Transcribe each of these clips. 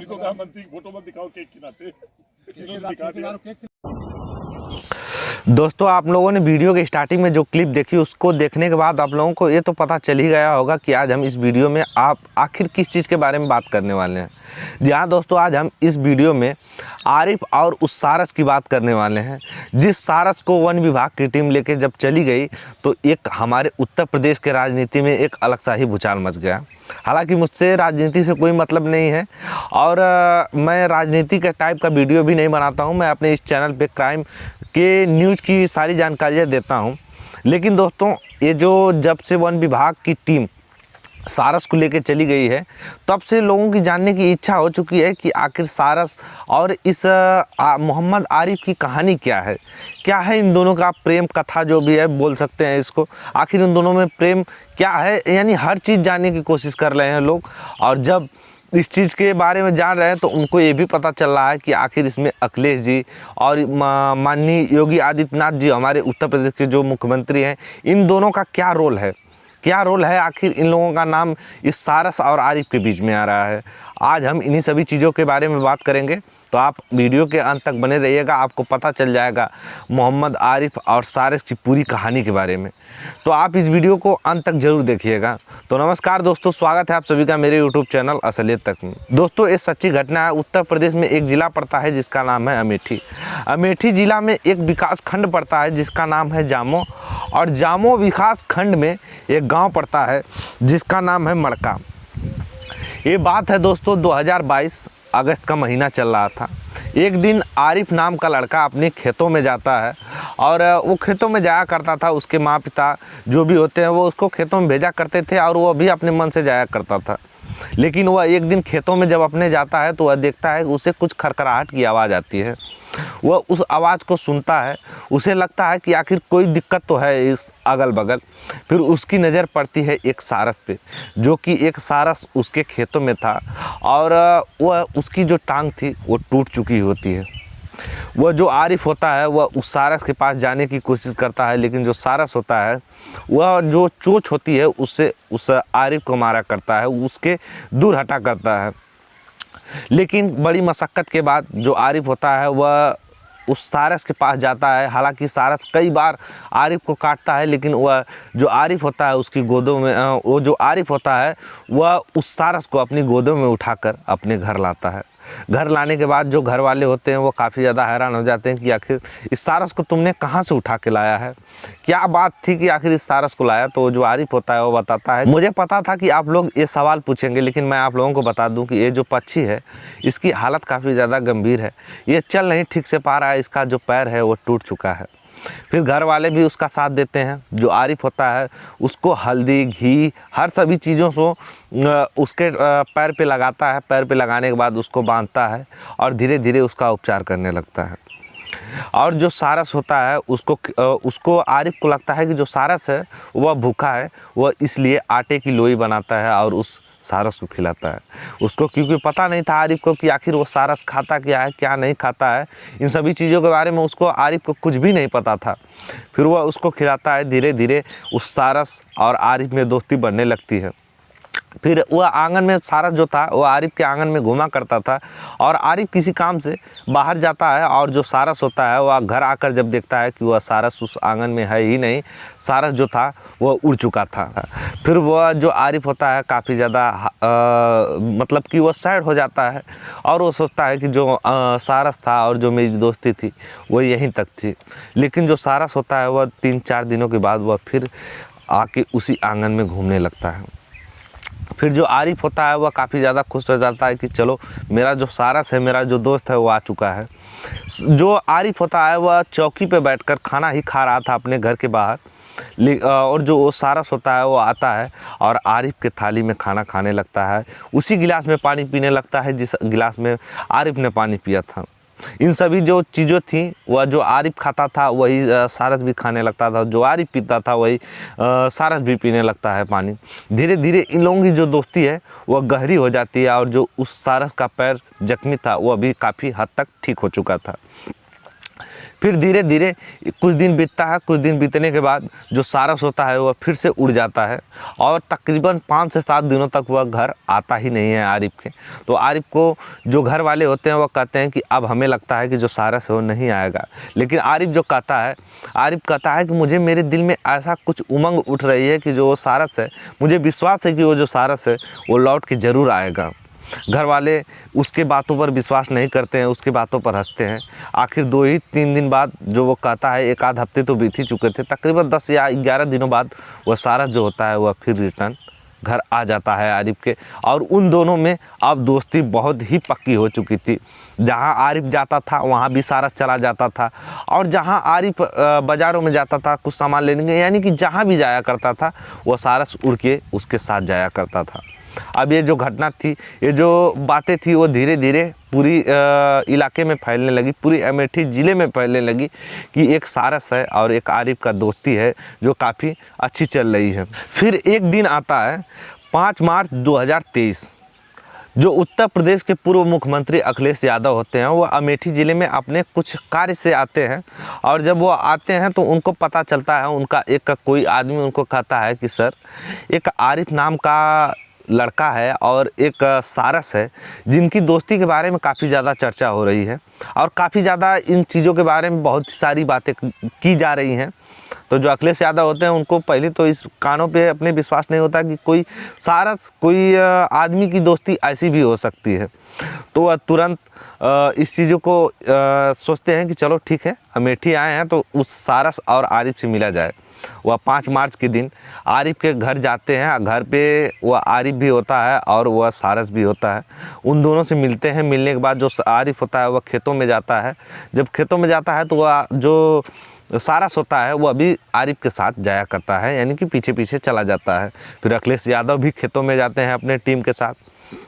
मंत्री को कहा मंत्री की फोटो मत दिखाओ केक खिलाते, दिखा दिया। दोस्तों, आप लोगों ने वीडियो के स्टार्टिंग में जो क्लिप देखी उसको देखने के बाद आप लोगों को ये तो पता चल ही गया होगा कि आज हम इस वीडियो में आप आखिर किस चीज़ के बारे में बात करने वाले हैं। जी हाँ दोस्तों, आज हम इस वीडियो में आरिफ और उस सारस की बात करने वाले हैं, जिस सारस को वन विभाग की टीम लेके जब चली गई तो एक हमारे उत्तर प्रदेश के राजनीति में एक अलग सा ही भूचाल मच गया। हालांकि मुझसे राजनीति से कोई मतलब नहीं है और मैं राजनीति के टाइप का वीडियो भी नहीं बनाता हूं। मैं अपने इस चैनल पे क्राइम के न्यूज़ की सारी जानकारियां देता हूं। लेकिन दोस्तों, ये जो जब से वन विभाग की टीम सारस को लेकर चली गई है तब से लोगों की जानने की इच्छा हो चुकी है कि आखिर सारस और इस मोहम्मद आरिफ की कहानी क्या है इन दोनों का प्रेम कथा जो भी है बोल सकते हैं इसको। आखिर इन दोनों में प्रेम क्या है, यानी हर चीज़ जानने की कोशिश कर रहे हैं लोग। और जब इस चीज़ के बारे में जान रहे हैं तो उनको ये भी पता चल रहा है कि आखिर इसमें अखिलेश जी और माननीय योगी आदित्यनाथ जी, हमारे उत्तर प्रदेश के जो मुख्यमंत्री हैं, इन दोनों का क्या रोल है। आखिर इन लोगों का नाम इस सारस और आरिफ के बीच में आ रहा है। आज हम इन्हीं सभी चीज़ों के बारे में बात करेंगे, तो आप वीडियो के अंत तक बने रहिएगा। आपको पता चल जाएगा मोहम्मद आरिफ और सारस की पूरी कहानी के बारे में, तो आप इस वीडियो को अंत तक जरूर देखिएगा। तो नमस्कार दोस्तों, स्वागत है आप सभी का मेरे यूट्यूब चैनल असलियत तक में। दोस्तों, ये सच्ची घटना है। उत्तर प्रदेश में एक ज़िला पड़ता है जिसका नाम है अमेठी। अमेठी ज़िला में एक विकास खंड पड़ता है जिसका नाम है जामो, और जामो विकास खंड में एक गाँव पड़ता है जिसका नाम है मड़का। ये बात है दोस्तों 2022 अगस्त का महीना चल रहा था। एक दिन आरिफ नाम का लड़का अपने खेतों में जाता है और वो खेतों में जाया करता था। उसके माँ पिता जो भी होते हैं वो उसको खेतों में भेजा करते थे और वो भी अपने मन से जाया करता था। लेकिन वह एक दिन खेतों में जब अपने जाता है तो वह देखता है कि उसे कुछ खरखराहट की आवाज़ आती है। वह उस आवाज़ को सुनता है, उसे लगता है कि आखिर कोई दिक्कत तो है इस अगल बगल। फिर उसकी नज़र पड़ती है एक सारस पे, जो कि एक सारस उसके खेतों में था और वह उसकी जो टांग थी वो टूट चुकी होती है। वह जो आरिफ होता है वह उस सारस के पास जाने की कोशिश करता है, लेकिन जो सारस होता है वह जो चोंच होती है उससे उस आरिफ को मारा करता है, उसके दूर हटा करता है। लेकिन बड़ी मशक्क़त के बाद जो आरिफ होता है वह उस सारस के पास जाता है। हालांकि सारस कई बार आरिफ को काटता है, लेकिन वह जो आरिफ होता है उसकी गोदों में वो जो आरिफ होता है वह उस सारस को अपनी गोदों में उठाकर अपने घर लाता है। घर लाने के बाद जो घर वाले होते हैं वो काफ़ी ज़्यादा हैरान हो जाते हैं कि आखिर इस सारस को तुमने कहाँ से उठा के लाया है, क्या बात थी कि आखिर इस सारस को लाया। तो जो आरिफ होता है वो बताता है, मुझे पता था कि आप लोग ये सवाल पूछेंगे, लेकिन मैं आप लोगों को बता दूं कि ये जो पक्षी है इसकी हालत काफ़ी ज़्यादा गंभीर है। ये चल नहीं ठीक से पा रहा है, इसका जो पैर है वो टूट चुका है। फिर घर वाले भी उसका साथ देते हैं। जो आरिफ होता है उसको हल्दी घी हर सभी चीज़ों से उसके पैर पे लगाता है। पैर पे लगाने के बाद उसको बांधता है और धीरे धीरे उसका उपचार करने लगता है। और जो सारस होता है उसको आरिफ को लगता है कि जो सारस है वह भूखा है, वह इसलिए आटे की लोई बनाता है और उस सारस को खिलाता है उसको, क्योंकि पता नहीं था आरिफ को कि आखिर वो सारस खाता क्या है क्या नहीं खाता है। इन सभी चीज़ों के बारे में उसको आरिफ को कुछ भी नहीं पता था। फिर वह उसको खिलाता है। धीरे धीरे उस सारस और आरिफ में दोस्ती बढ़ने लगती है। फिर वह आंगन में सारस जो था वो आरिफ के आंगन में घूमा करता था और आरिफ किसी काम से बाहर जाता है और जो सारस होता है वह घर आकर जब देखता है कि वह सारस उस आंगन में है ही नहीं, सारस जो था वह उड़ चुका था। फिर वह जो आरिफ होता है काफ़ी ज़्यादा मतलब कि वह सैड हो जाता है और वो सोचता है कि जो सारस था और जो मेरी दोस्ती थी वह यहीं तक थी। लेकिन जो सारस होता है वह 3-4 दिनों के बाद वह फिर आके उसी आंगन में घूमने लगता है। फिर जो आरिफ होता है वह काफ़ी ज़्यादा खुश हो जाता है कि चलो मेरा जो सारस है, मेरा जो दोस्त है वो आ चुका है। जो आरिफ होता है वह चौकी पे बैठकर खाना ही खा रहा था अपने घर के बाहर, और जो वो सारस होता है वो आता है और आरिफ के थाली में खाना खाने लगता है। उसी गिलास में पानी पीने लगता है जिस गिलास में आरिफ ने पानी पिया था। इन सभी जो चीज़ों थी वह जो आरिफ खाता था वही सारस भी खाने लगता था, जो आरिफ पीता था वही सारस भी पीने लगता है पानी। धीरे धीरे इन लोगों की जो दोस्ती है वह गहरी हो जाती है और जो उस सारस का पैर जख्मी था वह भी काफ़ी हद तक ठीक हो चुका था। फिर धीरे धीरे कुछ दिन बीतता है, कुछ दिन बीतने के बाद जो सारस होता है वह फिर से उड़ जाता है और तकरीबन 5 से 7 दिनों तक वह घर आता ही नहीं है आरिफ के। तो आरिफ को जो घर वाले होते हैं वह कहते हैं कि अब हमें लगता है कि जो सारस है वो नहीं आएगा, लेकिन आरिफ कहता है कि मुझे मेरे दिल में ऐसा कुछ उमंग उठ रही है कि जो वो सारस है, मुझे विश्वास है कि वो जो सारस है वो लौट के ज़रूर आएगा। घर वाले उसके बातों पर विश्वास नहीं करते हैं, उसके बातों पर हंसते हैं। आखिर 2 ही 3 दिन बाद जो वो कहता है, 1 आध हफ्ते तो बीत ही चुके थे, तकरीबन 10 या 11 दिनों बाद वह सारस जो होता है वह फिर रिटर्न घर आ जाता है आरिफ के। और उन दोनों में अब दोस्ती बहुत ही पक्की हो चुकी थी। जहाँ आरिफ जाता था वहाँ भी सारस चला जाता था, और जहाँ आरिफ बाज़ारों में जाता था कुछ सामान लेने के, यानी कि जहाँ भी जाया करता था वह सारस उड़ के उसके साथ जाया करता था। अब ये जो घटना थी, ये जो बातें थी, वो धीरे धीरे पूरी इलाके में फैलने लगी, पूरी अमेठी ज़िले में फैलने लगी कि एक सारस है और एक आरिफ का दोस्ती है जो काफ़ी अच्छी चल रही है। फिर एक दिन आता है 5 मार्च 2023, जो उत्तर प्रदेश के पूर्व मुख्यमंत्री अखिलेश यादव होते हैं, वो अमेठी ज़िले में अपने कुछ कार्य से आते हैं। और जब वो आते हैं तो उनको पता चलता है, उनका एक कोई आदमी उनको कहता है कि सर, एक आरिफ नाम का लड़का है और एक सारस है जिनकी दोस्ती के बारे में काफ़ी ज़्यादा चर्चा हो रही है और काफ़ी ज़्यादा इन चीज़ों के बारे में बहुत सारी बातें की जा रही हैं। तो जो अखिलेश यादव होते हैं उनको पहले तो इस कानों पे अपने विश्वास नहीं होता कि कोई सारस, कोई आदमी की दोस्ती ऐसी भी हो सकती है। तो वह तुरंत इस चीज़ों को सोचते हैं कि चलो ठीक है, अमेठी आए हैं तो उस सारस और आरिफ से मिला जाए। वह 5 मार्च के दिन आरिफ के घर जाते हैं। घर पे वह आरिफ भी होता है और वह सारस भी होता है। उन दोनों से मिलते हैं। मिलने के बाद जो आरिफ होता है वह खेतों में जाता है। जब खेतों में जाता है तो वह जो सारस होता है वह भी आरिफ के साथ जाया करता है, यानी कि पीछे पीछे चला जाता है। फिर अखिलेश यादव भी खेतों में जाते हैं अपने टीम के साथ।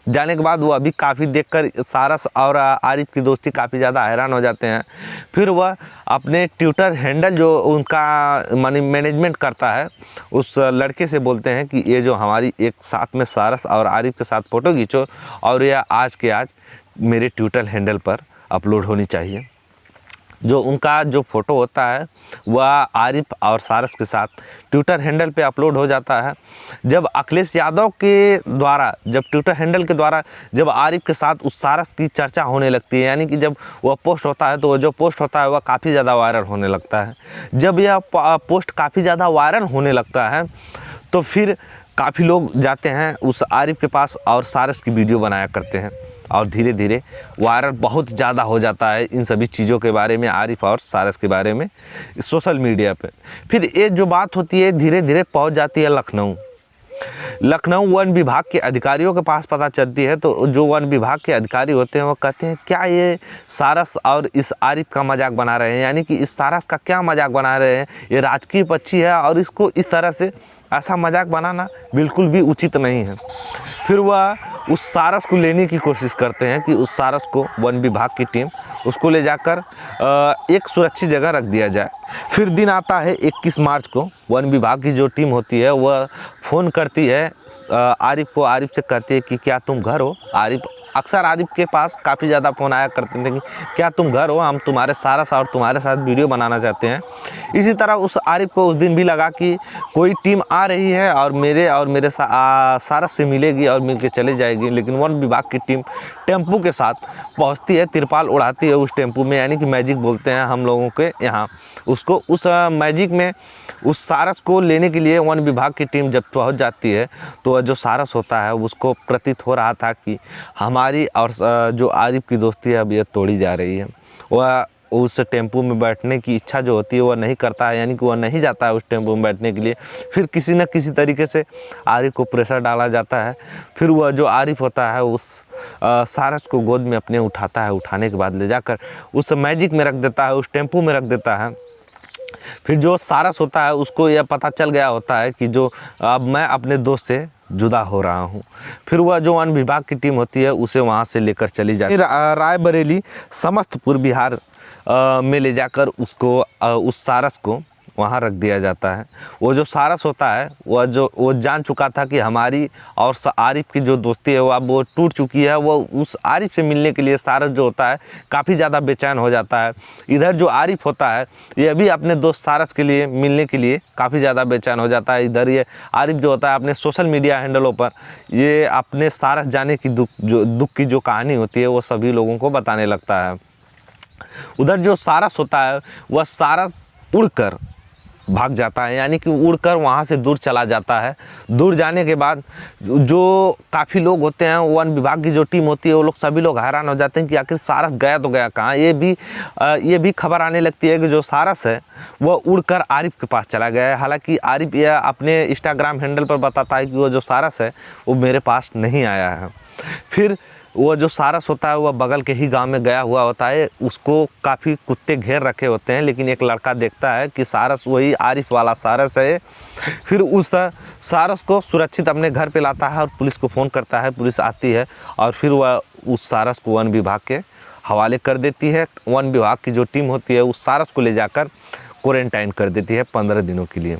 जाने के बाद वो अभी काफ़ी देखकर सारस और आरिफ की दोस्ती काफ़ी ज़्यादा हैरान हो जाते हैं। फिर वह अपने ट्विटर हैंडल जो उनका मनी मैनेजमेंट करता है, उस लड़के से बोलते हैं कि ये जो हमारी एक साथ में सारस और आरिफ के साथ फ़ोटो खींचो और यह आज के आज मेरे ट्विटर हैंडल पर अपलोड होनी चाहिए। जो उनका जो फ़ोटो होता है वह आरिफ और सारस के साथ ट्विटर हैंडल पे अपलोड हो जाता है। जब अखिलेश यादव के द्वारा, जब ट्विटर हैंडल के द्वारा जब आरिफ के साथ उस सारस की चर्चा होने लगती है, यानी कि जब वह पोस्ट होता है तो वह जो पोस्ट होता है वह काफ़ी ज़्यादा वायरल होने लगता है। जब यह पोस्ट काफ़ी ज़्यादा वायरल होने लगता है तो फिर काफ़ी लोग जाते हैं उस आरिफ के पास और सारस की वीडियो बनाया करते हैं और धीरे धीरे वायरल बहुत ज़्यादा हो जाता है इन सभी चीज़ों के बारे में, आरिफ और सारस के बारे में सोशल मीडिया पे। फिर ये जो बात होती है धीरे धीरे पहुंच जाती है लखनऊ वन विभाग के अधिकारियों के पास पता चलती है। तो जो वन विभाग के अधिकारी होते हैं वो कहते हैं क्या ये सारस और इस आरिफ का मजाक बना रहे हैं, यानी कि इस सारस का क्या मजाक बना रहे हैं, ये राजकीय पक्षी है और इसको इस तरह से ऐसा मजाक बनाना बिल्कुल भी उचित नहीं है। फिर वह उस सारस को लेने की कोशिश करते हैं कि उस सारस को वन विभाग की टीम उसको ले जाकर एक सुरक्षित जगह रख दिया जाए। फिर दिन आता है 21 मार्च को। वन विभाग की जो टीम होती है वह फ़ोन करती है आरिफ को। आरिफ से कहती है कि क्या तुम घर हो। अक्सर आरिफ के पास काफ़ी ज़्यादा फ़ोन आया करते थे कि क्या तुम घर हो, हम तुम्हारे सारस और तुम्हारे साथ वीडियो बनाना चाहते हैं। इसी तरह उस आरिफ को उस दिन भी लगा कि कोई टीम आ रही है और मेरे सारस से मिलेगी और मिल के चले जाएगी। लेकिन वन विभाग की टीम टेम्पू के साथ पहुंचती है, तिरपाल उड़ाती है उस टेम्पू में, यानी कि मैजिक बोलते हैं हम लोगों के यहाँ उसको। उस मैजिक में उस सारस को लेने के लिए वन विभाग की टीम जब पहुँच जाती है तो जो सारस होता है उसको प्रतीत हो रहा था कि हमारी और जो आरिफ की दोस्ती है अब ये तोड़ी जा रही है। वह उस टेम्पू में बैठने की इच्छा जो होती है वह नहीं करता है, यानी कि वह नहीं जाता है उस टेम्पू में बैठने के लिए। फिर किसी न किसी तरीके से आरिफ को प्रेशर डाला जाता है। फिर वह जो आरिफ होता है उस सारस को गोद में अपने उठाता है। उठाने के बाद ले जाकर उस मैजिक में रख देता है, उस टेम्पू में रख देता है। फिर जो सारस होता है उसको यह पता चल गया होता है कि जो अब मैं अपने दोस्त से जुदा हो रहा हूँ। फिर वह जो वन विभाग की टीम होती है उसे वहाँ से लेकर चली जाती है रायबरेली समस्तपुर बिहार में ले जाकर उसको उस सारस को वहाँ रख दिया जाता है। वो जो सारस होता है वो जान चुका था कि हमारी और आरिफ की जो दोस्ती है वो अब वो टूट चुकी है। वो उस आरिफ से मिलने के लिए सारस जो होता है काफ़ी ज़्यादा बेचैन हो जाता है। इधर जो आरिफ होता है ये भी अपने दोस्त सारस के लिए मिलने के लिए काफ़ी ज़्यादा बेचैन हो जाता है। इधर ये आरिफ जो होता है अपने सोशल मीडिया हैंडलों पर ये अपने सारस जाने की दुख की जो कहानी होती है वो सभी लोगों को बताने लगता है। उधर जो सारस होता है वह सारस उड़कर भाग जाता है, यानी कि उड़कर वहाँ से दूर चला जाता है। दूर जाने के बाद जो काफ़ी लोग होते हैं वन विभाग की जो टीम होती है वो लोग सभी लोग हैरान हो जाते हैं कि आखिर सारस गया तो गया कहाँ। ये भी खबर आने लगती है कि जो सारस है वह उड़कर आरिफ के पास चला गया है। हालांकि आरिफ यह अपने इंस्टाग्राम हैंडल पर बताता है कि वो जो सारस है वो मेरे पास नहीं आया है। फिर वो जो सारस होता है वह बगल के ही गांव में गया हुआ होता है। उसको काफ़ी कुत्ते घेर रखे होते हैं, लेकिन एक लड़का देखता है कि सारस वही आरिफ वाला सारस है। फिर उस सारस को सुरक्षित अपने घर पे लाता है और पुलिस को फ़ोन करता है। पुलिस आती है और फिर वह उस सारस को वन विभाग के हवाले कर देती है। वन विभाग की जो टीम होती है उस सारस को ले जाकर क्वारंटाइन कर देती है 15 दिनों के लिए।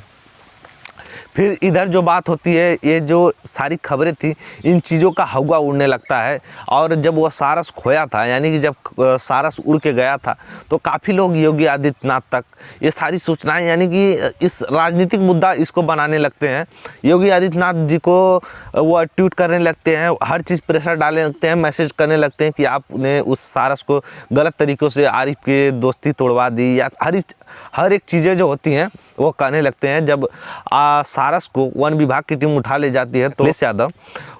फिर इधर जो बात होती है ये जो सारी खबरें थी इन चीज़ों का हवा उड़ने लगता है। और जब वह सारस खोया था, यानी कि जब सारस उड़ के गया था, तो काफ़ी लोग योगी आदित्यनाथ तक ये सारी सूचनाएं, यानी कि इस राजनीतिक मुद्दा इसको बनाने लगते हैं। योगी आदित्यनाथ जी को वो ट्वीट करने लगते हैं, हर चीज़ प्रेशर डालने लगते हैं, मैसेज करने लगते हैं कि आपने उस सारस को गलत तरीक़ों से आरिफ के दोस्ती तोड़वा दी, या हर एक चीज़ें जो होती हैं वो कहने लगते हैं। जब सारस को वन विभाग की टीम उठा ले जाती है तो अखिलेश यादव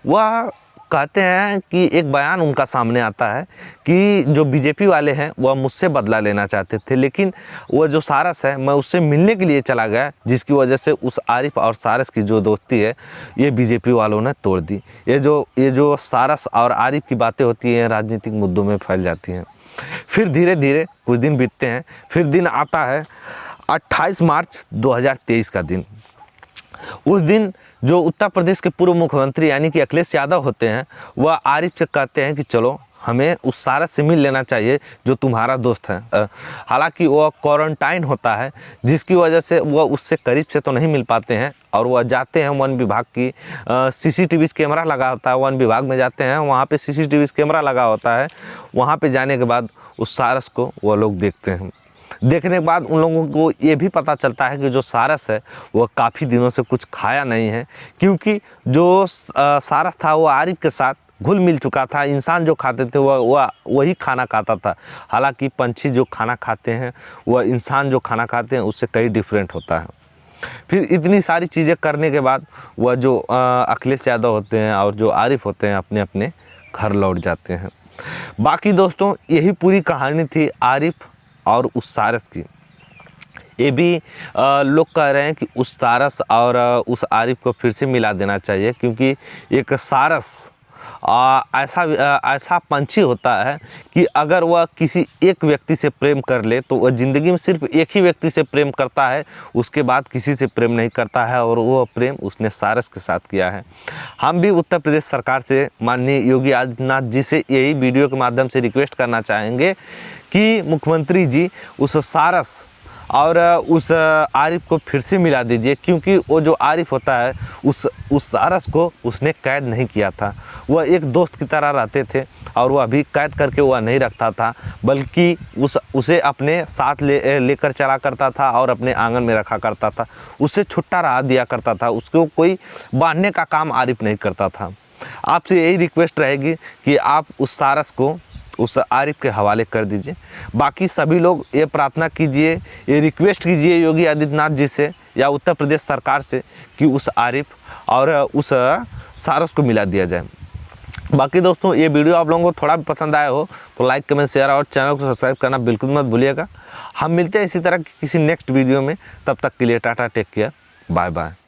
वह कहते हैं कि एक बयान उनका सामने आता है कि जो बीजेपी वाले हैं वह मुझसे बदला लेना चाहते थे, लेकिन वह जो सारस है मैं उससे मिलने के लिए चला गया, जिसकी वजह से उस आरिफ और सारस की जो दोस्ती है ये बीजेपी वालों ने तोड़ दी। ये जो सारस और आरिफ की बातें होती हैं राजनीतिक मुद्दों में फैल जाती हैं। फिर धीरे धीरे कुछ दिन बीतते हैं। फिर दिन आता है 28 मार्च 2023 का दिन। उस दिन जो उत्तर प्रदेश के पूर्व मुख्यमंत्री यानी कि अखिलेश यादव होते हैं वह आरिफ से कहते हैं कि चलो हमें उस सारस से मिल लेना चाहिए जो तुम्हारा दोस्त है। हालांकि वह क्वारंटाइन होता है, जिसकी वजह से वह उससे करीब से तो नहीं मिल पाते हैं और वह जाते हैं वन विभाग की सीसीटीवी कैमरा लगा होता है। वन विभाग में जाते हैं, वहाँ पे सीसीटीवी कैमरा लगा होता है। वहाँ पे जाने के बाद उस सारस को वह लोग देखते हैं। देखने के बाद उन लोगों को ये भी पता चलता है कि जो सारस है वह काफ़ी दिनों से कुछ खाया नहीं है, क्योंकि जो सारस था वो आरिफ के साथ घुल मिल चुका था। इंसान जो खाते थे वह वही खाना खाता था। हालांकि पंछी जो खाना खाते हैं वह इंसान जो खाना खाते हैं उससे कई डिफरेंट होता है। फिर इतनी सारी चीज़ें करने के बाद वह जो अखिलेश यादव होते हैं और जो आरिफ होते हैं अपने अपने घर लौट जाते हैं। बाकी दोस्तों यही पूरी कहानी थी आरिफ और उस सारस की। ये भी लोग कह रहे हैं कि उस सारस और उस आरिफ को फिर से मिला देना चाहिए, क्योंकि एक सारस ऐसा पंछी होता है कि अगर वह किसी एक व्यक्ति से प्रेम कर ले तो वह ज़िंदगी में सिर्फ एक ही व्यक्ति से प्रेम करता है, उसके बाद किसी से प्रेम नहीं करता है, और वह प्रेम उसने सारस के साथ किया है। हम भी उत्तर प्रदेश सरकार से माननीय योगी आदित्यनाथ जी से यही वीडियो के माध्यम से रिक्वेस्ट करना चाहेंगे कि मुख्यमंत्री जी उस सारस और उस आरिफ को फिर से मिला दीजिए, क्योंकि वो जो आरिफ होता है उस सारस को उसने कैद नहीं किया था। वह एक दोस्त की तरह रहते थे और वह अभी कैद करके वह नहीं रखता था, बल्कि उसे अपने साथ लेकर चला करता था और अपने आंगन में रखा करता था। उसे छुट्टा रहा दिया करता था, उसको कोई बांधने का काम आरिफ नहीं करता था। आपसे यही रिक्वेस्ट रहेगी कि आप उस सारस को उस आरिफ के हवाले कर दीजिए। बाकी सभी लोग ये प्रार्थना कीजिए, ये रिक्वेस्ट कीजिए योगी आदित्यनाथ जी से या उत्तर प्रदेश सरकार से कि उस आरिफ और उस सारस को मिला दिया जाए। बाकी दोस्तों ये वीडियो आप लोगों को थोड़ा भी पसंद आया हो तो लाइक कमेंट शेयर और चैनल को सब्सक्राइब करना बिल्कुल मत भूलिएगा। हम मिलते हैं इसी तरह की किसी नेक्स्ट वीडियो में, तब तक के लिए tata, take care, bye bye.